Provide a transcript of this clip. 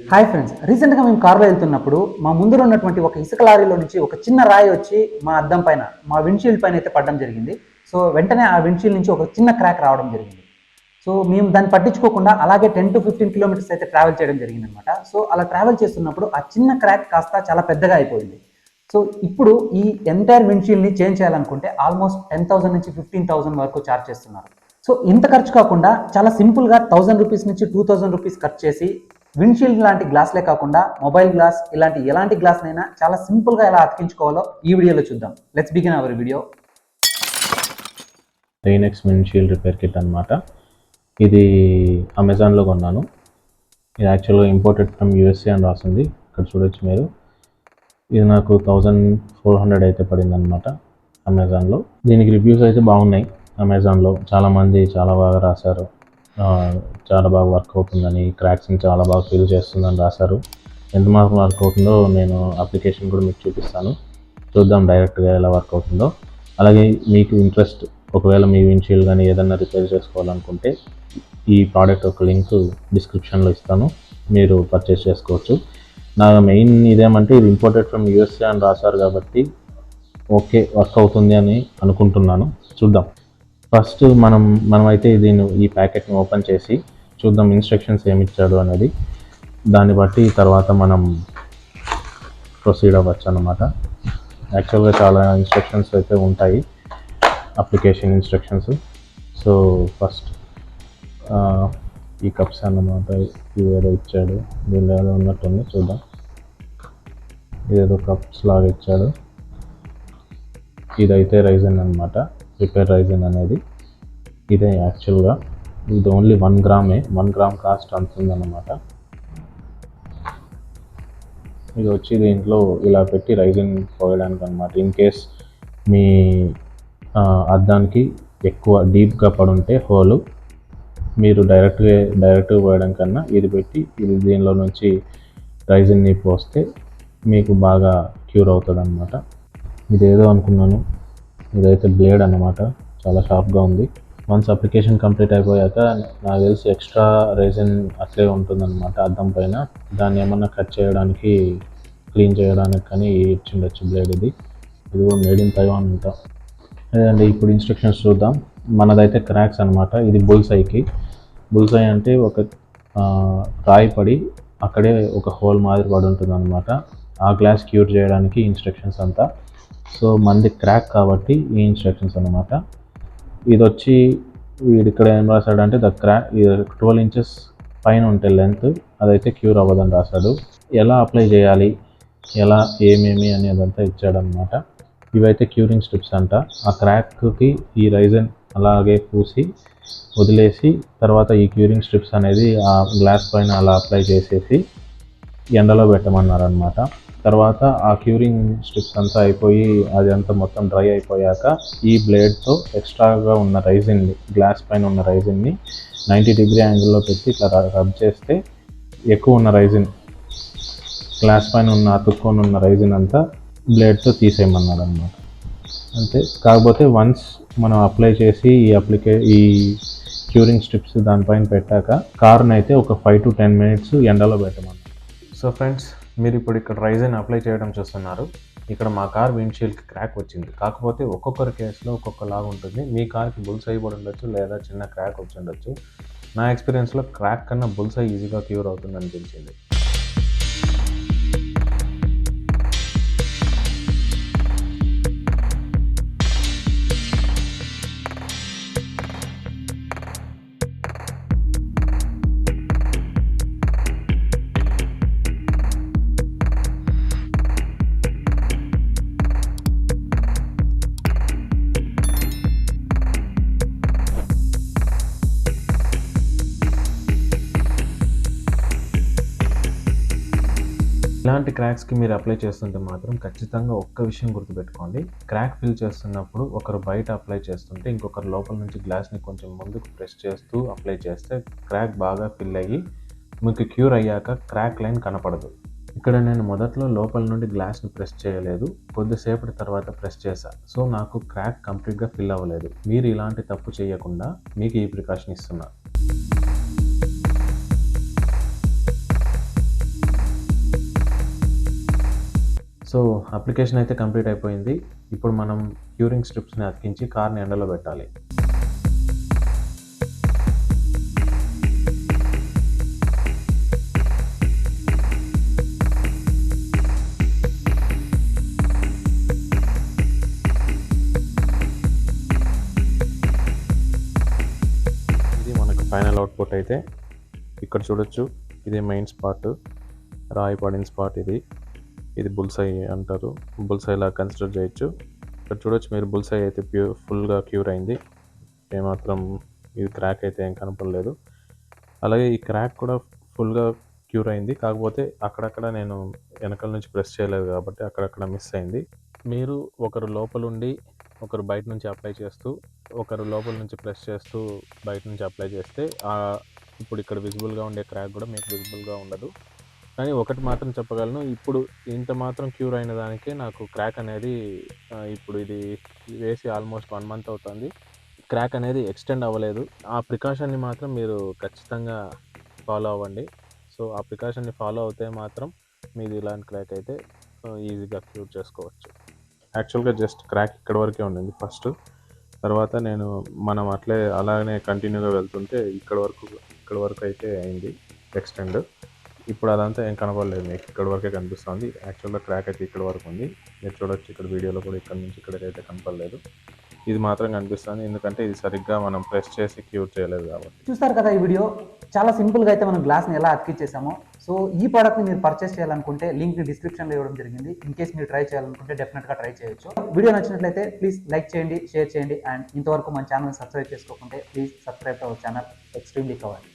Hi friends, రీసెంట్గా మేము కార్లో వెళ్తున్నప్పుడు మా ముందర ఉన్నటువంటి ఒక ఇసుక లారీలో నుంచి ఒక చిన్న రాయి వచ్చి మా అద్దం పైన, మా విండ్షీల్డ్ పైన అయితే పడడం జరిగింది. సో వెంటనే ఆ విండ్షీల్డ్ నుంచి ఒక చిన్న క్రాక్ రావడం జరిగింది. సో మేము దాన్ని పట్టించుకోకుండా అలాగే 10 to 15 కిలోమీటర్స్ అయితే ట్రావెల్ చేయడం జరిగింది అనమాట. సో అలా ట్రావెల్ చేస్తున్నప్పుడు ఆ చిన్న క్రాక్ కాస్త చాలా పెద్దగా అయిపోయింది. సో ఇప్పుడు ఈ ఎంటైర్ విండ్షీల్డ్ని చేంజ్ చేయాలనుకుంటే ఆల్మోస్ట్ 10,000 నుంచి 15,000 వరకు ఛార్జ్ చేస్తున్నారు. సో ఇంత ఖర్చు కాకుండా చాలా సింపుల్గా 1000 రూపీస్ నుంచి 2000 రూపీస్ ఖర్చు చేసి విండ్షీల్డ్ లాంటి గ్లాస్లే కాకుండా మొబైల్ గ్లాస్ ఇలాంటి ఎలాంటి గ్లాస్నైనా చాలా సింపుల్గా ఎలా అతికించుకోవాలో ఈ వీడియోలో చూద్దాం. Let's begin our video. RINEX windshield repair kit అనమాట. ఇది అమెజాన్లో కొన్నాను. ఇది యాక్చువల్గా ఇంపోర్టెడ్ ఫ్రమ్ యూఎస్ఏ అని రాసింది, ఇక్కడ చూడొచ్చు మీరు. ఇది నాకు 1400 అయితే పడింది అనమాట అమెజాన్లో. దీనికి రివ్యూస్ అయితే బాగున్నాయి. అమెజాన్లో చాలామంది చాలా బాగా రాశారు, చాలా బాగా వర్క్ అవుతుందని, క్రాక్స్ని చాలా బాగా ఫిల్ చేస్తుందని రాశారు. ఎంత మాత్రం వర్క్ అవుతుందో నేను అప్లికేషన్ కూడా మీకు చూపిస్తాను, చూద్దాం డైరెక్ట్గా ఎలా వర్క్ అవుతుందో. అలాగే మీకు ఇంట్రెస్ట్, ఒకవేళ మీ విండ్షీల్డ్ కానీ ఏదైనా రిపేర్ చేసుకోవాలనుకుంటే ఈ ప్రోడక్ట్ ఒక లింక్ డిస్క్రిప్షన్లో ఇస్తాను, మీరు పర్చేస్ చేసుకోవచ్చు. నా మెయిన్ ఇదేమంటే ఇది ఇంపోర్టెడ్ ఫ్రమ్ యూఎస్ఏ అని రాశారు కాబట్టి ఓకే వర్క్ అవుతుంది అని అనుకుంటున్నాను. చూద్దాం. ఫస్ట్ మనమైతే ఈ ప్యాకెట్ని ఓపెన్ చేసి చూద్దాం ఇన్స్ట్రక్షన్స్ ఏమి ఇచ్చాడు అనేది. దాన్ని బట్టి తర్వాత మనం ప్రొసీడ్ అవ్వచ్చు అన్నమాట. యాక్చువల్గా చాలా ఇన్స్ట్రక్షన్స్ అయితే ఉంటాయి, అప్లికేషన్ ఇన్స్ట్రక్షన్స్. సో ఫస్ట్ ఈ కప్స్ అన్నమాట, ఇది ఏదో ఇచ్చాడు, దీనిలో ఏదో ఉన్నట్టుంది, చూద్దాం. ఇదేదో కప్స్ లాగా ఇచ్చాడు. ఇదైతే రైజన్ అనమాట, రిపేర్ రైజన్ అనేది. ఇదే యాక్చువల్గా ఇది ఓన్లీ 1 గ్రామే, 1 గ్రామ్ కాస్ట్ అంతుందన్నమాట. ఇది వచ్చి దీంట్లో ఇలా పెట్టి రైజిన్ పోయడానికి అనమాట. ఇన్ కేస్ మీ అద్దానికి ఎక్కువ డీప్గా పడుంటే హోలు, మీరు డైరెక్ట్గా పోయడం కన్నా ఇది పెట్టి దీనిలో నుంచి రైజిన్ని పోస్తే మీకు బాగా క్యూర్ అవుతుంది అనమాట. ఇదేదో అనుకున్నాను, ఇదైతే బ్లేడ్ అన్నమాట, చాలా షార్ప్గా ఉంది. వన్స్ అప్లికేషన్ కంప్లీట్ అయిపోయాక నాకు తెలిసి ఎక్స్ట్రా రైజిన్ అట్లే ఉంటుందన్నమాట అద్దం పైన. దాన్ని ఏమన్నా కట్ చేయడానికి, క్లీన్ చేయడానికి కానీ ఇచ్చిండొచ్చు బ్లేడ్. ఇది కూడా మేడ్ ఇన్ తైవాన్ అంట. అదండి, ఇప్పుడు ఇన్స్ట్రక్షన్స్ చూద్దాం. మనదైతే క్రాక్స్ అనమాట. ఇది బుల్సై అంటే ఒక రాయి పడి అక్కడే ఒక హోల్ మాదిరి పడి ఉంటుంది అనమాట. ఆ గ్లాస్ క్యూర్ చేయడానికి ఇన్స్ట్రక్షన్స్ అంతా. సో మనది క్రాక్ కాబట్టి ఈ ఇన్స్ట్రక్షన్స్ అనమాట. ఇది వచ్చి వీడు ఇక్కడ ఏం రాశాడంటే ఇది 12 ఇంచెస్ పైన ఉంటే లెంత్, అదైతే క్యూర్ అవ్వదని రాశాడు. ఎలా అప్లై చేయాలి, ఎలా ఏమేమి అనేదంతా ఇచ్చాడనమాట. ఇవైతే క్యూరింగ్ స్ట్రిప్స్ అంట. ఆ క్రాక్కి ఈ రైజన్ అలాగే పూసి వదిలేసి తర్వాత ఈ క్యూరింగ్ స్ట్రిప్స్ అనేది ఆ గ్లాస్ పైన అలా అప్లై చేసేసి ఎండలో పెట్టమన్నారనమాట. తర్వాత ఆ క్యూరింగ్ స్ట్రిప్స్ అంతా అయిపోయి అది అంతా మొత్తం డ్రై అయిపోయాక ఈ బ్లేడ్తో ఎక్స్ట్రాగా ఉన్న రైజిన్ని, గ్లాస్ పైన ఉన్న రైజిన్ని 90 డిగ్రీ యాంగిల్లో పెట్టి ఇట్లా రబ్ చేస్తే ఎక్కువ ఉన్న రైజిన్, గ్లాస్ పైన అతుక్కొని ఉన్న రైజిన్ అంతా బ్లేడ్తో తీసేయమన్నాడు అనమాట. అంతే. కాకపోతే వన్స్ మనం అప్లై చేసి ఈ క్యూరింగ్ స్ట్రిప్స్ దానిపైన పెట్టాక కార్ని అయితే ఒక 5 to 10 మినిట్స్ ఎండలో పెట్టమన్నారు. సో ఫ్రెండ్స్, మీరు ఇప్పుడు ఇక్కడ రైజన్ అప్లై చేయడం చూస్తున్నారు. ఇక్కడ మా కార్ విండ్షీల్డ్కి క్రాక్ వచ్చింది. కాకపోతే ఒక్కొక్కరి కేసులో ఒక్కొక్కలాగా ఉంటుంది. మీ కార్కి బుల్స్ అయి పడి ఉండొచ్చు, లేదా చిన్న క్రాక్ వచ్చి ఉండొచ్చు. నా ఎక్స్పీరియన్స్లో క్రాక్ కన్నా బుల్స్ అయి ఈజీగా క్యూర్ అవుతుంది అనిపించింది. ఇలాంటి క్రాక్స్కి మీరు అప్లై చేస్తుంటే మాత్రం ఖచ్చితంగా ఒక్క విషయం గుర్తుపెట్టుకోండి. క్రాక్ ఫిల్ చేస్తున్నప్పుడు ఒకరు బయట అప్లై చేస్తుంటే ఇంకొకరు లోపల నుంచి గ్లాస్ని కొంచెం ముందుకు ప్రెస్ చేస్తూ అప్లై చేస్తే క్రాక్ బాగా ఫిల్ అయ్యి మీకు క్యూర్ అయ్యాక క్రాక్ లైన్ కనపడదు. ఇక్కడ నేను మొదట్లో లోపల నుండి గ్లాస్ని ప్రెస్ చేయలేదు, కొద్దిసేపటి తర్వాత ప్రెస్ చేశా. సో నాకు క్రాక్ కంప్లీట్గా ఫిల్ అవ్వలేదు. మీరు ఇలాంటి తప్పు చేయకుండా మీకు ఈ ప్రికాషన్ ఇస్తున్నా. సో అప్లికేషన్ అయితే కంప్లీట్ అయిపోయింది. ఇప్పుడు మనం క్యూరింగ్ స్ట్రిప్స్ని అతికించి కార్ని ఎండలో పెట్టాలి. ఇది మనకు ఫైనల్ అవుట్పుట్ అయితే ఇక్కడ చూడొచ్చు. ఇదే మెయిన్ స్పాట్, రాయి పడిన స్పాట్. ఇది బుల్సై అంటారు, బుల్సైలా కన్సిడర్ చేయొచ్చు. ఇక్కడ చూడొచ్చు మీరు, బుల్సై అయితే ఫుల్గా క్యూర్ అయింది. ఏమాత్రం ఇది క్రాక్ అయితే ఏం కనపడలేదు. అలాగే ఈ క్రాక్ కూడా ఫుల్గా క్యూర్ అయింది, కాకపోతే అక్కడక్కడ నేను వెనకాల నుంచి ప్రెస్ చేయలేదు కాబట్టి అక్కడక్కడ మిస్ అయింది. మీరు ఒకరు లోపలుండి ఒకరు బయట నుంచి అప్లై చేస్తూ, ఒకరు లోపల నుంచి ప్రెస్ చేస్తూ బయట నుంచి అప్లై చేస్తే ఇప్పుడు ఇక్కడ విజిబుల్గా ఉండే క్రాక్ కూడా మీకు విజిబుల్గా ఉండదు. కానీ ఒకటి మాత్రం చెప్పగలను, ఇప్పుడు ఇంత మాత్రం క్యూర్ అయిన దానికే నాకు క్రాక్ అనేది ఇప్పుడు ఇది వేసి ఆల్మోస్ట్ 1 మంత్ అవుతుంది, క్రాక్ అనేది ఎక్స్టెండ్ అవ్వలేదు. ఆ ప్రికాషన్ని మాత్రం మీరు ఖచ్చితంగా ఫాలో అవ్వండి. సో ఆ ప్రికాషన్ని ఫాలో అవుతే మాత్రం మీది ఇలాంటి క్రాక్ అయితే ఈజీగా క్యూర్ చేసుకోవచ్చు. యాక్చువల్గా జస్ట్ క్రాక్ ఇక్కడ వరకే ఉండింది ఫస్ట్, తర్వాత మనం అలానే కంటిన్యూగా వెళ్తుంటే ఇక్కడ వరకు అయితే అయింది ఎక్స్టెండ్. ఇప్పుడు అదంతా ఏం కనపడలేదు, మీకు ఇక్కడ వరకే కనిపిస్తుంది. యాక్చువల్గా క్రాక్ అయితే ఇక్కడ వరకు ఉంది, మీరు చూడొచ్చు. ఇక్కడ వీడియోలో కూడా ఇక్కడ నుంచి ఇక్కడికైతే కనపడలేదు, ఇది మాత్రం కనిపిస్తుంది. ఎందుకంటే ఇది సరిగ్గా మనం ప్రెస్ చేసి క్యూర్ చేయలేదు కాబట్టి. చూస్తారు కదా ఈ వీడియో, చాలా సింపుల్గా అయితే మనం గ్లాస్ని ఎలా అతికిచ్చేసామో. సో ఈ ప్రోడక్ట్ని మీరు పర్చేస్ చేయాలనుకుంటే లింక్ డిస్క్రిప్షన్లో ఇవ్వడం జరిగింది. ఇన్ కేస్ మీరు ట్రై చేయాలనుకుంటే డెఫినెట్గా ట్రై చేయొచ్చు. వీడియో నచ్చినట్లయితే ప్లీజ్ లైక్ చేయండి, షేర్ చేయండి. అండ్ ఇంతవరకు మన ఛానల్ సబ్స్క్రైబ్ చేసుకోకుంటే please subscribe to our channel. Extremely cover.